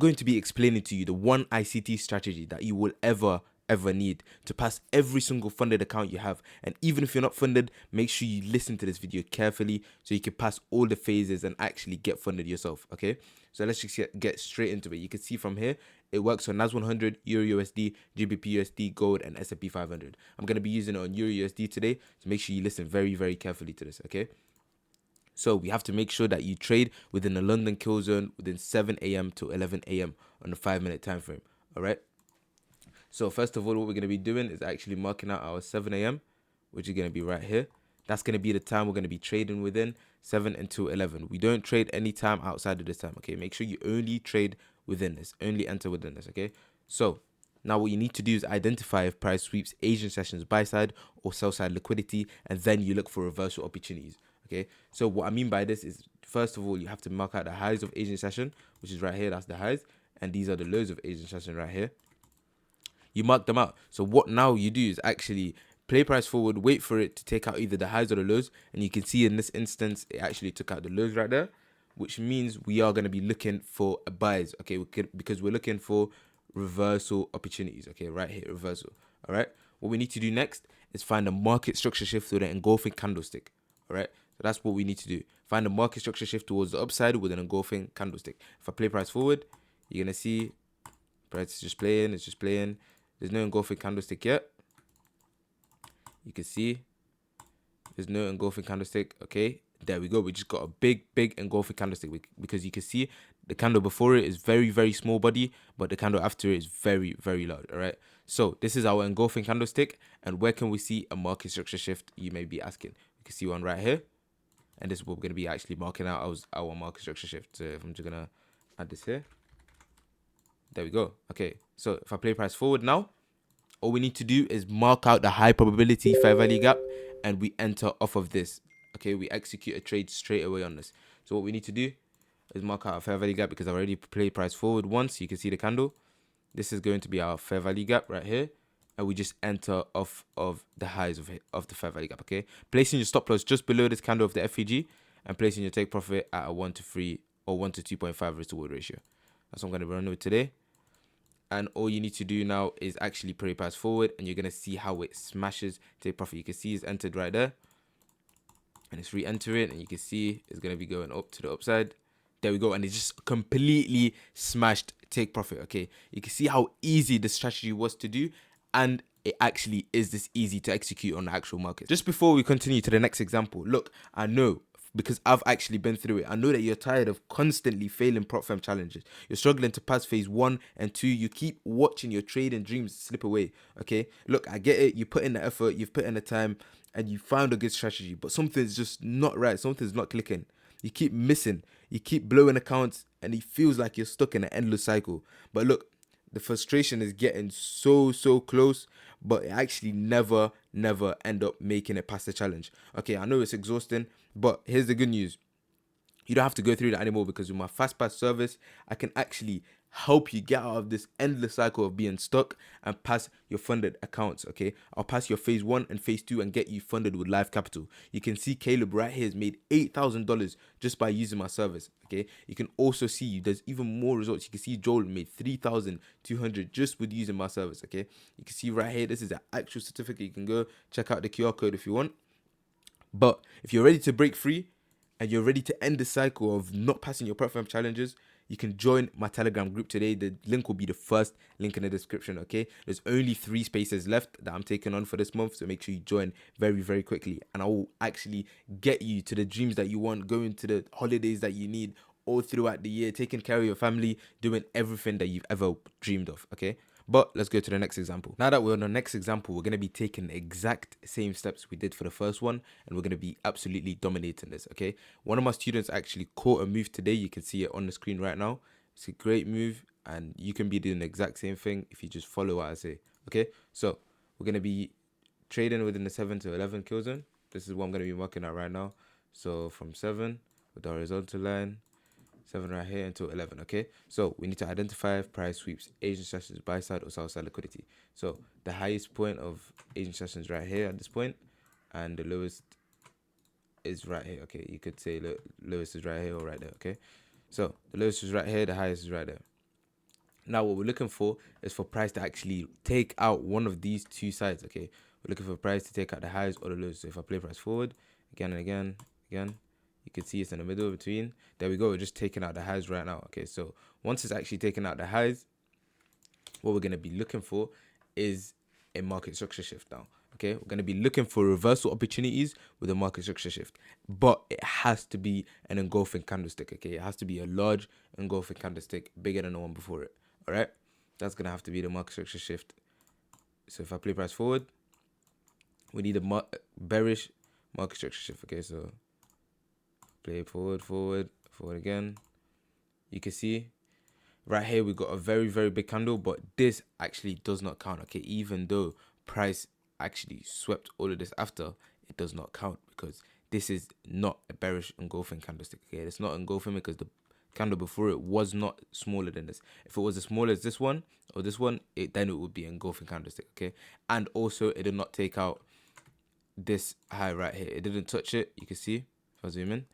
going to be explaining to you the one ICT strategy that you will ever need to pass every single funded account you have. And even if you're not funded, make sure you listen to this video carefully so you can pass all the phases and actually get funded yourself. Okay, so let's just get straight into it. You can see from here it works on NAS 100, Euro USD, GBP USD, Gold, and S&P 500. I'm going to be using it on Euro USD today, so make sure you listen very, very carefully to this. Okay, so we have to make sure that you trade within the London kill zone within 7 a.m. to 11 a.m. on the 5-minute time frame. All right. So first of all, what we're going to be doing is actually marking out our 7 a.m., which is going to be right here. That's going to be the time we're going to be trading within, 7 until 11. We don't trade any time outside of this time, okay? Make sure you only trade within this, only enter within this, okay? So now what you need to do is identify if price sweeps Asian sessions buy side or sell side liquidity, and then you look for reversal opportunities, okay? So what I mean by this is, first of all, you have to mark out the highs of Asian session, which is right here. That's the highs, and these are the lows of Asian session right here. You mark them out. So what now you do is actually play price forward, wait for it to take out either the highs or the lows, and you can see in this instance it actually took out the lows right there, which means we are going to be looking for a buys, okay? Because we're looking for reversal opportunities, okay? Right here, reversal. All right, what we need to do next is find a market structure shift with an engulfing candlestick. All right, so that's what we need to do. Find a market structure shift towards the upside with an engulfing candlestick. If I play price forward, you're gonna see price is just playing, it's just playing. There's no engulfing candlestick yet. You can see there's no engulfing candlestick. Okay, there we go. We just got a big engulfing candlestick because you can see the candle before it is very, very small body, but the candle after it is very, very large. All right, so this is our engulfing candlestick. And where can we see a market structure shift? You may be asking. You can see one right here, and this is what we're going to be actually marking out as our market structure shift. So if I'm just gonna add this here. There we go. Okay, so if I play price forward now, all we need to do is mark out the high probability fair value gap, and we enter off of this. Okay, we execute a trade straight away on this. So what we need to do is mark out a fair value gap because I already played price forward once. You can see the candle. This is going to be our fair value gap right here, and we just enter off of the highs of the fair value gap. Okay, placing your stop loss just below this candle of the FVG, and placing your take profit at a 1 to 3 or 1 to 2.5 risk to reward ratio. That's what I'm going to run with today. And all you need to do now is actually play price forward, and you're going to see how it smashes take profit. You can see it's entered right there, and it's re-entering, and you can see it's going to be going up to the upside. There we go, and it just completely smashed take profit. Okay, you can see how easy the strategy was to do, and it actually is this easy to execute on the actual market. Just before we continue to the next example, look, I know, because I've actually been through it, I know that you're tired of constantly failing prop firm challenges. You're struggling to pass phase 1 and 2. You keep watching your trading dreams slip away. Okay, look, I get it. You put in the effort, you've put in the time, and you found a good strategy, but something's just not right. Something's not clicking. You keep missing. You keep blowing accounts, and it feels like you're stuck in an endless cycle. But look, the frustration is getting so close, but it actually never end up making it past the challenge. Okay, I know it's exhausting, but here's the good news. You don't have to go through that anymore, because with my fast pass service, I can actually help you get out of this endless cycle of being stuck and pass your funded accounts. Okay, I'll pass your phase 1 and phase 2 and get you funded with live capital. You can see Caleb right here has made $8,000 just by using my service. Okay, you can also see there's even more results. You can see Joel made 3,200 just with using my service. Okay, you can see right here, this is an actual certificate. You can go check out the QR code if you want. But if you're ready to break free and you're ready to end the cycle of not passing your prop firm challenges, you can join my Telegram group today. The link will be the first link in the description, okay? There's only 3 spaces left that I'm taking on for this month, so make sure you join very quickly. And I will actually get you to the dreams that you want, going to the holidays that you need all throughout the year, taking care of your family, doing everything that you've ever dreamed of, okay? But let's go to the next example. Now that we're on the next example, we're going to be taking the exact same steps we did for the first one, and we're going to be absolutely dominating this, okay? One of my students actually caught a move today. You can see it on the screen right now. It's a great move, and you can be doing the exact same thing if you just follow what I say, okay? So we're going to be trading within the 7 to 11 kill zone. This is what I'm going to be marking out right now. So from 7 with the horizontal line, 7 right here until 11, okay? So we need to identify if price sweeps Asian sessions buy side or sell side liquidity. So the highest point of Asian sessions right here at this point, and the lowest is right here, okay? You could say lowest is right here or right there, okay? So the lowest is right here, the highest is right there. Now what we're looking for is for price to actually take out one of these two sides. Okay, we're looking for price to take out the highs or the lows. So if I play price forward again and again, you can see it's in the middle between. There we go. We're just taking out the highs right now. Okay, so once it's actually taken out the highs, what we're going to be looking for is a market structure shift now. Okay, we're going to be looking for reversal opportunities with a market structure shift, but it has to be an engulfing candlestick. Okay, it has to be a large engulfing candlestick, bigger than the one before it. All right, that's going to have to be the market structure shift. So if I play price forward, we need a bearish market structure shift. Okay, so play forward again. You can see right here we got a very, very big candle, but this actually does not count. Okay, even though price actually swept all of this after, it does not count because this is not a bearish engulfing candlestick. Okay, it's not engulfing because the candle before it was not smaller than this. If it was as small as this one or this one, then it would be engulfing candlestick. Okay, and also it did not take out this high right here. It didn't touch it. You can see if I zoom in,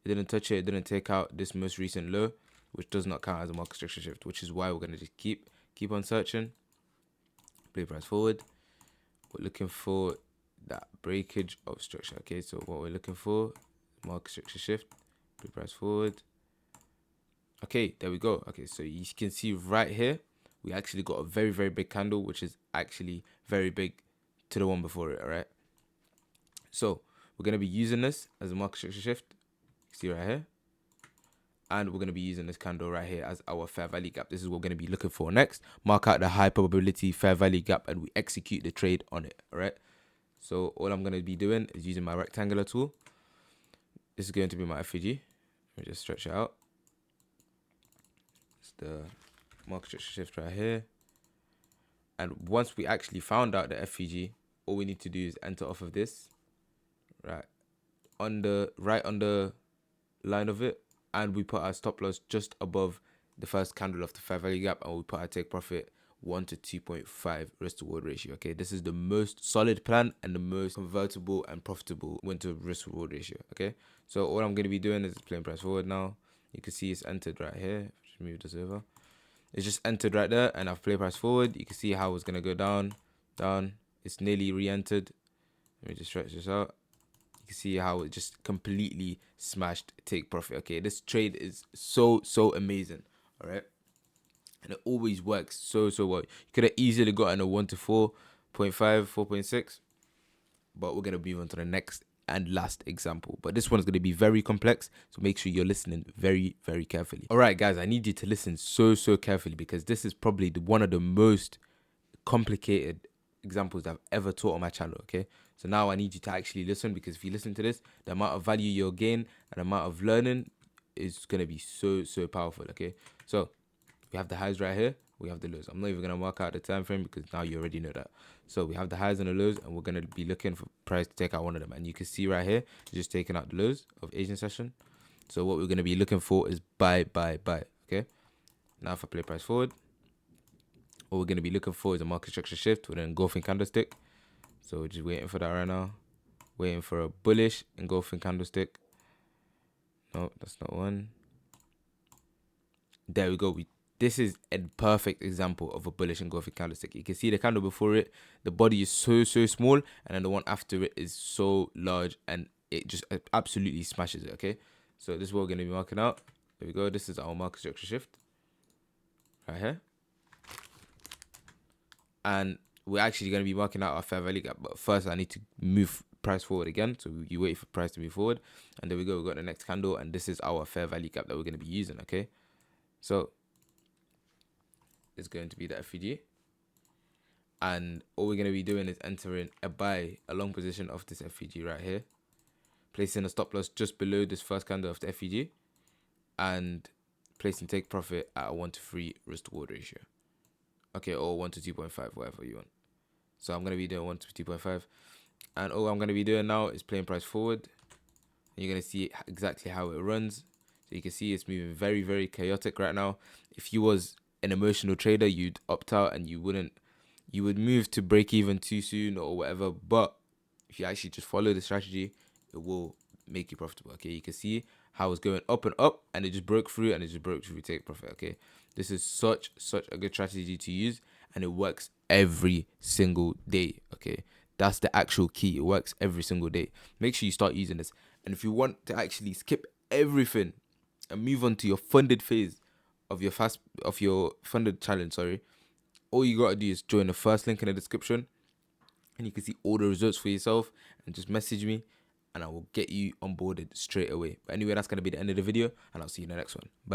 it didn't touch it. It didn't take out this most recent low, which does not count as a market structure shift, which is why we're going to just keep on searching. Play price forward. We're looking for that breakage of structure. Okay, so what we're looking for, market structure shift, play price forward. Okay, there we go. Okay, so you can see right here, we actually got a very, very big candle, which is actually very big to the one before it. All right, so we're going to be using this as a market structure shift. See right here. And we're going to be using this candle right here as our fair value gap. This is what we're going to be looking for next. Mark out the high probability fair value gap and we execute the trade on it. All right. So all I'm going to be doing is using my rectangular tool. This is going to be my FVG. Let me just stretch it out. It's the market structure shift right here. And once we actually found out the FVG, all we need to do is enter off of this. Right on the line of it. And we put our stop loss just above the first candle of the fair value gap, and we put our take profit 1 to 2.5 risk to reward ratio. Okay, this is the most solid plan and the most convertible and profitable win to risk reward ratio. Okay, so all I'm going to be doing is playing price forward now. You can see it's entered right here. Just move this over. It's just entered right there, and I've played price forward. You can see how it's going to go down. It's nearly re-entered. Let me just stretch this out. You can see how it just completely smashed take profit. Okay, this trade is so amazing. All right, and it always works so well. You could have easily gotten a 1 to 4.5, 4.6, but we're gonna move on to the next and last example. But this one's gonna be very complex, so make sure you're listening very carefully. All right, guys, I need you to listen so carefully because this is probably one of the most complicated examples I've ever taught on my channel. Okay, so now I need you to actually listen, because if you listen to this, the amount of value you'll gain and the amount of learning is going to be so powerful. Okay, so we have the highs right here, we have the lows. I'm not even going to mark out the time frame because now you already know that. So we have the highs and the lows, and we're going to be looking for price to take out one of them, and you can see right here it's just taking out the lows of Asian session. So what we're going to be looking for is buy. Okay, now if I play price forward, what we're going to be looking for is a market structure shift with an engulfing candlestick. So we're just waiting for that right now. Waiting for a bullish engulfing candlestick. No, that's not one. There we go. This is a perfect example of a bullish engulfing candlestick. You can see the candle before it, the body is so small, and then the one after it is so large, and it just absolutely smashes it. Okay, so this is what we're going to be marking out. There we go. This is our market structure shift right here. And we're actually going to be marking out our fair value gap, but first I need to move price forward again. So you wait for price to move forward, and there we go. We got the next candle, and this is our fair value gap that we're going to be using. Okay, so it's going to be the FVG, and all we're going to be doing is entering a buy, a long position of this FVG right here, placing a stop loss just below this first candle of the FVG, and placing take profit at a 1 to 3 risk to reward ratio. Okay, or 1 to 2.5, whatever you want. So I'm going to be doing 1 to 2.5. And all I'm going to be doing now is playing price forward. And you're going to see exactly how it runs. So you can see it's moving very chaotic right now. If you was an emotional trader, you'd opt out and you would move to break even too soon or whatever. But if you actually just follow the strategy, it will make you profitable. Okay, you can see how it's going up and up, and it just broke through, take profit. Okay, This is such a good strategy to use, and it works every single day. Okay, that's the actual key. It works every single day. Make sure you start using this. And if you want to actually skip everything and move on to your funded phase of your funded challenge, sorry, all you gotta do is join the first link in the description, and you can see all the results for yourself, and just message me and I will get you onboarded straight away. But anyway, that's gonna be the end of the video, and I'll see you in the next one. Bye.